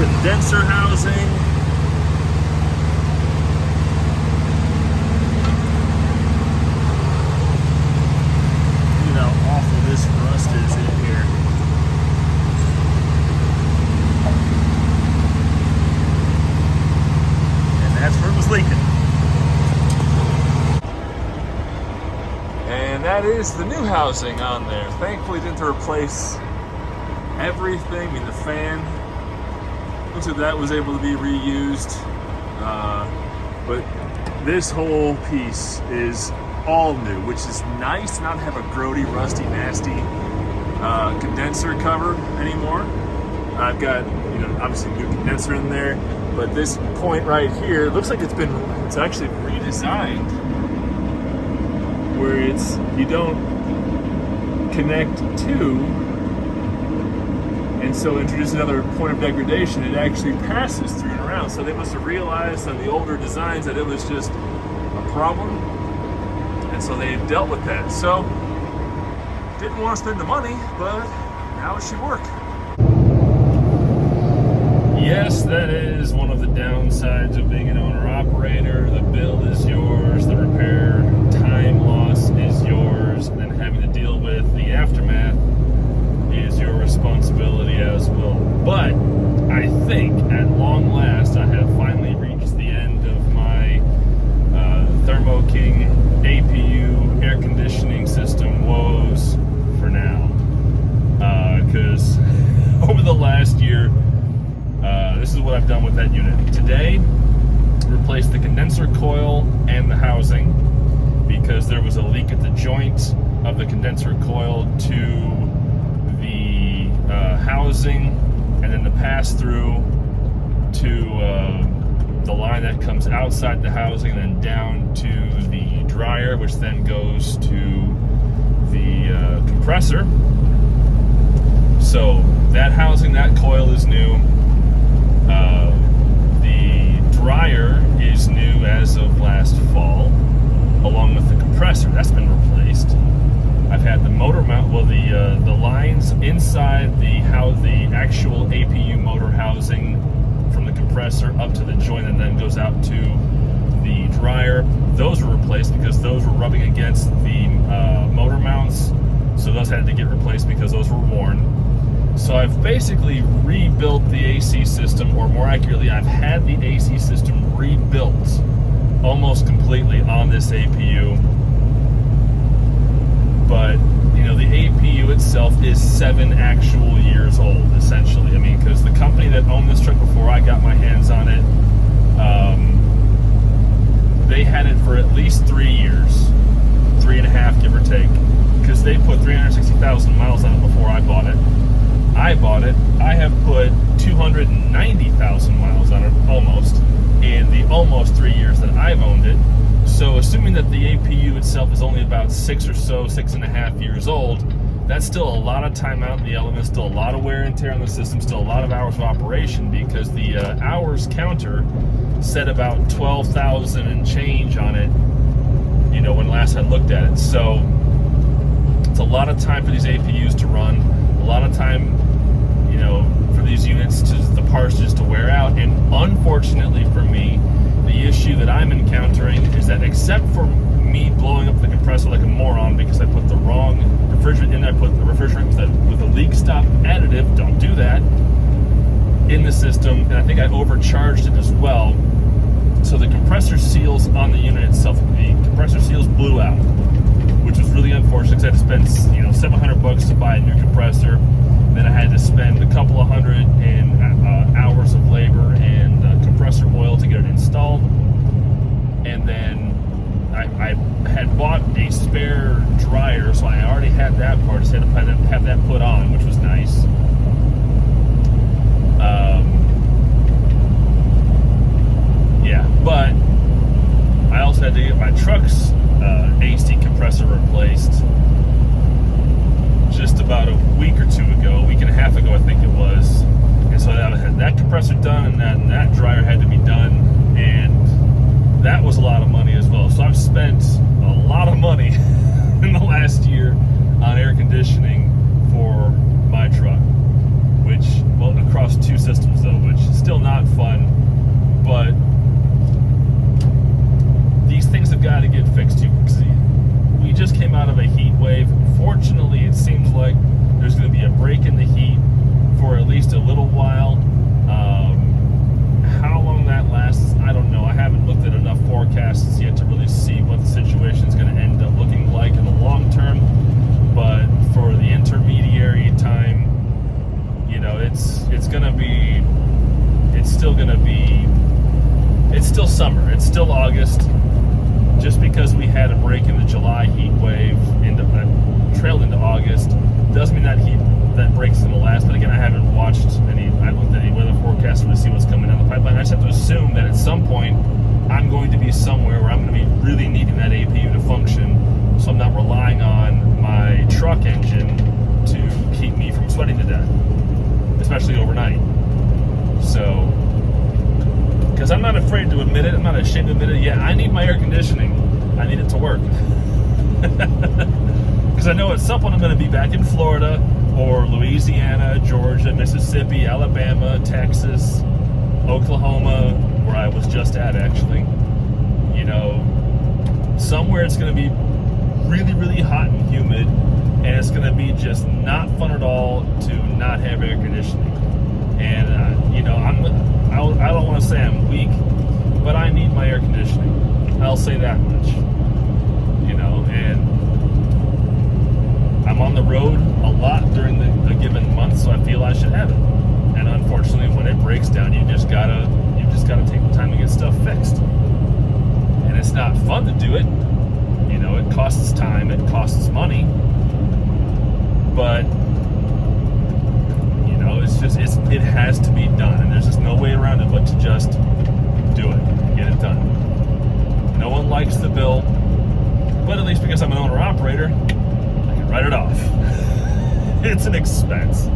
condenser housing. You know how awful this rust is in here. And that's where it was leaking. And that is the new housing on there. Thankfully, didn't replace everything. I mean, the fan, looks like that was able to be reused. But this whole piece is all new, which is nice to not have a grody, rusty, nasty condenser cover anymore. I've got, you know, obviously a new condenser in there, but this point right here looks like it's actually redesigned, where you don't connect to, and so introduce another point of degradation. It actually passes through and around. So they must have realized on the older designs that it was just a problem, and so they dealt with that. So didn't want to spend the money, but now it should work. Yes, that is one of the downsides of being an owner-operator. The bill is yours, the repair time loss is yours, and then having to deal with the aftermath is your responsibility as well. But I think at long last I have finally reached the end of my Thermo King APU air conditioning system woes for now. Because over the last year, this is what I've done with that unit. Today, replaced the condenser coil and the housing because there was a leak at the joint of the condenser coil to the housing, and then the pass-through to the line that comes outside the housing and then down to the dryer, which then goes to the compressor. So that housing, that coil is new. The dryer is new as of last fall, along with the compressor. That's been replaced. I've had the motor mount, well, the lines inside the actual APU motor housing from the compressor up to the joint and then goes out to the dryer. Those were replaced because those were rubbing against the motor mounts, so those had to get replaced because those were worn. So I've basically rebuilt the AC system, or more accurately, I've had the AC system rebuilt almost completely on this APU. But, you know, the APU itself is 7 actual years old, essentially. I mean, because the company that owned this truck before I got my hands on it, they had it for at least 3 years, 3.5, give or take, because they put 360,000 miles on it before I bought it. I bought it. I have put 290,000 miles on it, almost, in the almost 3 years that I've owned it. So assuming that the APU itself is only about 6.5 years old, that's still a lot of time out in the elements, still a lot of wear and tear on the system, still a lot of hours of operation, because the hours counter said about 12,000 and change on it, you know, when last I looked at it. So it's a lot of time for these APUs to run, a lot of time, you know, for these units, the parts just to wear out. And unfortunately for me, the issue that I'm encountering is that, except for me blowing up the compressor like a moron because I put the wrong refrigerant in there, I put the refrigerant with a leak stop additive, don't do that, in the system, and I think I overcharged it as well. So the compressor seals on the unit itself, the compressor seals blew out, which was really unfortunate because I had to spend, you know, $700 to buy a new compressor. Then I had to spend a couple of hundred in hours of labor and compressor oil to get it installed. And then I had bought a spare dryer, so I already had that part. I just had to have that put on, which was nice. Yeah, but I also had to get my truck's AC compressor replaced just about a week or two ago, a week and a half ago, I think it was. And so I had that compressor done, and that dryer had to be done, and that was a lot of money as well. So I've spent a lot of money in the last year on air conditioning for my truck, which, well, across 2 systems though, which is summer. It's still August. Just because we had a break in the July heat wave trailed into August doesn't mean that break's going to last. But again, I haven't looked at any weather forecasts to see what's coming down the pipeline. I just have to assume that at some point I'm going to be somewhere where I'm going to be really needing that APU to function, so I'm not relying on my truck engine to keep me from sweating to death, especially overnight. So, because I'm not afraid to admit it, I'm not ashamed to admit it. Yeah, I need my air conditioning. I need it to work. Because I know at some point I'm going to be back in Florida or Louisiana, Georgia, Mississippi, Alabama, Texas, Oklahoma, where I was just at actually. You know, somewhere it's going to be really, really hot and humid, and it's going to be just not fun at all to not have air conditioning. And, you know, I don't want to say I'm weak, but I need my air conditioning. I'll say that much. You know, and I'm on the road a lot during the given month, so I feel I should have it. And unfortunately, when it breaks down, you just gotta take the time to get stuff fixed. And it's not fun to do it. You know, it costs time, it costs money. But you know, it has to be done, and there's just no way around it but to just do it and get it done. No one likes the bill, but at least because I'm an owner-operator, I can write it off. It's an expense.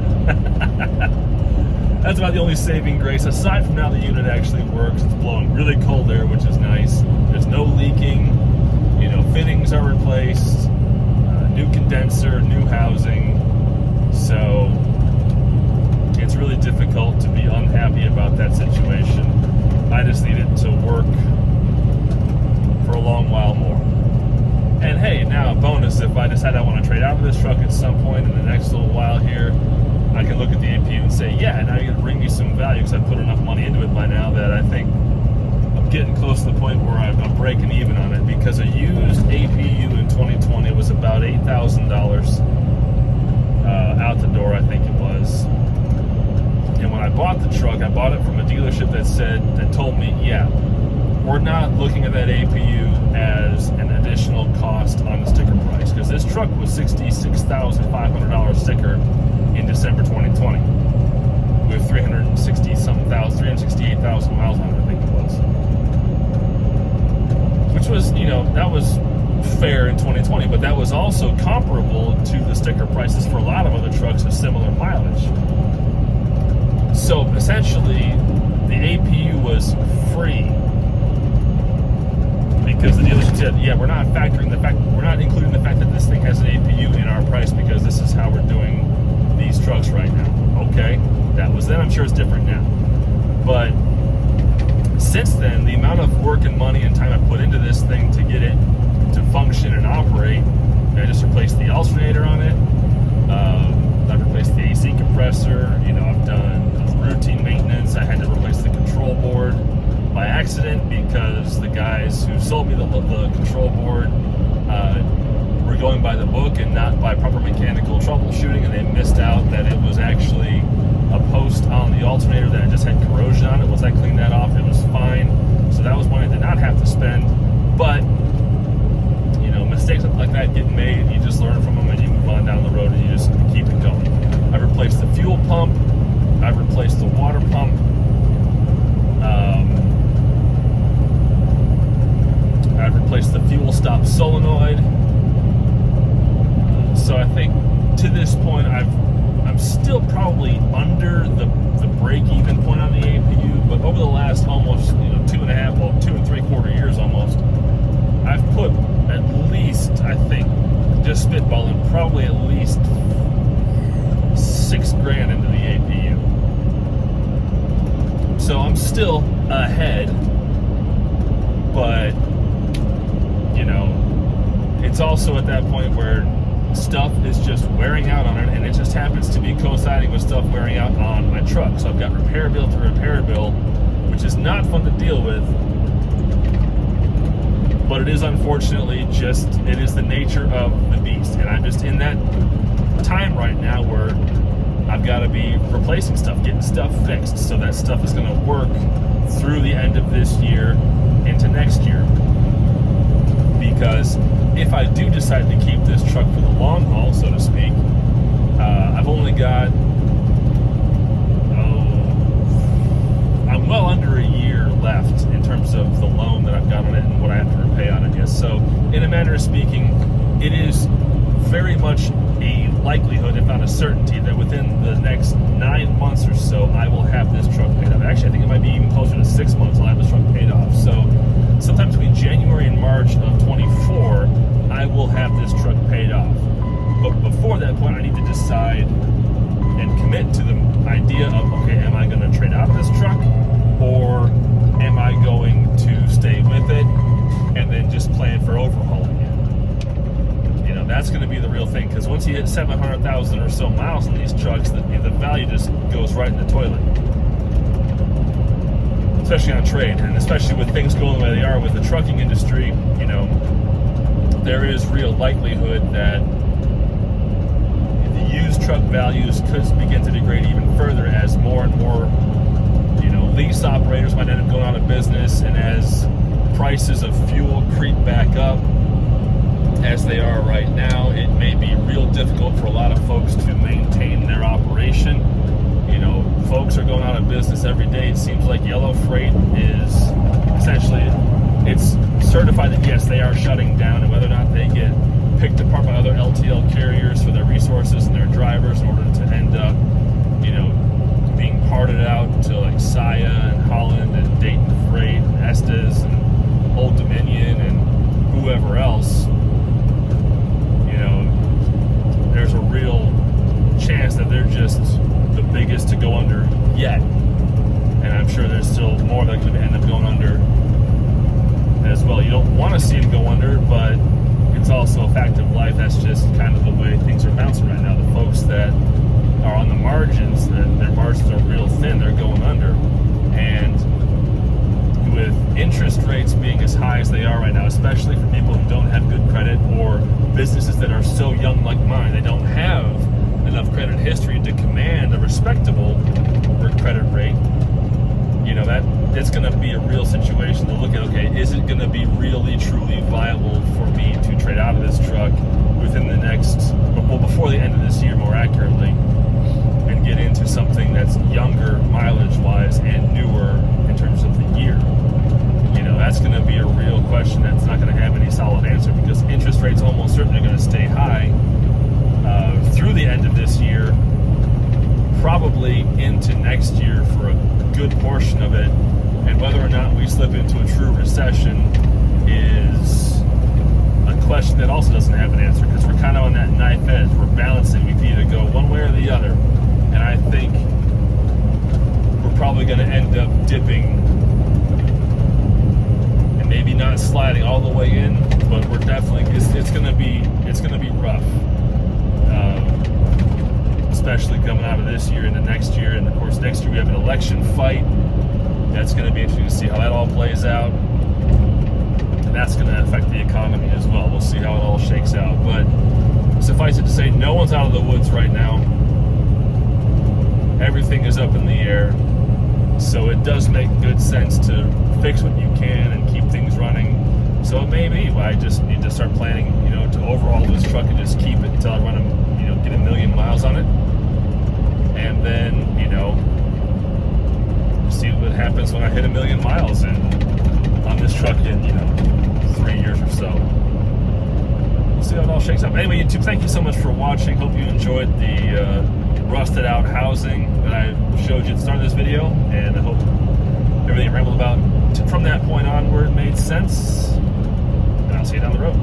That's about the only saving grace. Aside from now the unit actually works, it's blowing really cold air, which is nice. There's no leaking. You know, fittings are replaced, new condenser, new housing. So it's really difficult to be unhappy about that situation. I just need it to work for a long while more. And hey, now a bonus, if I decide I want to trade out of this truck at some point in the next little while here, I can look at the APU and say, yeah, now you're going to bring me some value because I put enough money into it by now that I think I'm getting close to the point where I'm breaking even on it, because a used APU in 2020 was about $8,000 out the door, I think it was. And when I bought the truck, I bought it from a dealership that told me, yeah, we're not looking at that APU as an additional cost on the sticker price, because this truck was $66,500 sticker in December 2020 with 368,000 miles on it, I think it was. Which was, you know, that was fair in 2020, but that was also comparable to the sticker prices for a lot of other trucks with similar mileage. So essentially, the APU was free, because the dealership said, yeah, we're not including the fact that this thing has an APU in our price because this is how we're doing these trucks right now. Okay, that was then. I'm sure it's different now. But since then, the amount of work and money and time I put into this thing to get it to function and operate, I just replaced the alternator on it. I've replaced the AC compressor. You know, I've done routine maintenance. I had to replace the control board by accident because the guys who sold me the control board were going by the book and not by proper mechanical troubleshooting, and they missed out that it was actually a post on the alternator that just had corrosion on it. Once I cleaned that off, it was fine. So that was one I did not have to spend. But you know, mistakes like that get made. You just learn from them and you move on down the road and you just keep it going. I've replaced the fuel pump. I've replaced the water pump. I've replaced the fuel stop solenoid. So I think to this point, I'm still probably under the break-even point on the APU, but over the last almost 2 and 3/4 years almost, I've put at least, I think, just spitballing, probably at least $6,000 into the APU. So I'm still ahead, but it's also at that point where stuff is just wearing out on it, and it just happens to be coinciding with stuff wearing out on my truck. So I've got repair bill to repair bill, which is not fun to deal with, but it is unfortunately it is the nature of the beast. And I'm just in that time right now where I've got to be replacing stuff, getting stuff fixed, so that stuff is going to work through the end of this year into next year. Because if I do decide to keep this truck for the long haul, so to speak, I've only got, I'm well under a year left in terms of the loan that I've got on it and what I have to repay on it. Yes, so in a manner of speaking, it is very much a likelihood, if not a certainty, that within the next 9 months or so, I will have this truck paid off. Actually, I think it might be even closer to 6 months I'll have this truck paid off. So sometime between January and March of 24, I will have this truck paid off. But before that point, I need to decide and commit to the idea of, okay, am I going to trade out of this truck, or am I going to stay with it and then just plan for overhauling it? You know, that's going to be the real thing, because once you hit 700,000 or so miles on these trucks, the value just goes right in the toilet. Especially on trade, and especially with things going the way they are with the trucking industry, you know, there is real likelihood that the used truck values could begin to degrade even further as more and more, you know, lease operators might end up going out of business, and as prices of fuel creep back up as they are right now, it may be real difficult for a lot of folks to maintain their operation. You know, folks are going out of business every day. It seems like Yellow Freight is essentially, it's certified that yes, they are shutting down, and whether or not they get picked apart by other LTL carriers for their resources and their drivers in order to end up, you know, being parted out to like Saia and Holland and Dayton Freight and Estes and Old Dominion and whoever else, you know, there's a real chance that they're just the biggest to go under yet. And I'm sure there's still more that could end up going under as well. You don't want to see them go under, but it's also a fact of life. That's just kind of the way things are bouncing right now. The folks that are on the margins, their margins are real thin, they're going under. And with interest rates being as high as they are right now, especially for people who don't have good credit, or businesses that are so young like mine, they don't have enough credit history to command a respectable credit rate, you know, that it's going to be a real situation to look at, okay, is it going to be really truly viable for me to trade out of this truck within the next, well, before the end of this year more accurately, and get into something that's younger mileage wise and newer in terms of the year. You know, that's going to be a real question that's not going to have any solid answer, because interest rates almost certainly are going to stay high through the end of this year, probably into next year for a good portion of it. And whether or not we slip into a true recession is a question that also doesn't have an answer, because we're kind of on that knife edge. We're balancing. We can either go one way or the other. And I think we're probably going to end up dipping and maybe not sliding all the way in, but we're definitely, it's going to be rough. Especially coming out of this year into next year. And of course, next year we have an election fight. That's going to be interesting to see how that all plays out. And that's going to affect the economy as well. We'll see how it all shakes out. But suffice it to say, no one's out of the woods right now. Everything is up in the air. So it does make good sense to fix what you can and keep things running. So it may be I just need to start planning, you know, to overhaul this truck and just keep it until I run them, you know, get 1 million miles on it. And then, you know, see what happens when I hit 1 million miles on this truck in, you know, 3 years or so. We'll see how it all shakes out. But anyway, YouTube, thank you so much for watching. Hope you enjoyed the rusted out housing that I showed you at the start of this video. And I hope everything I rambled about from that point onward made sense. And I'll see you down the road.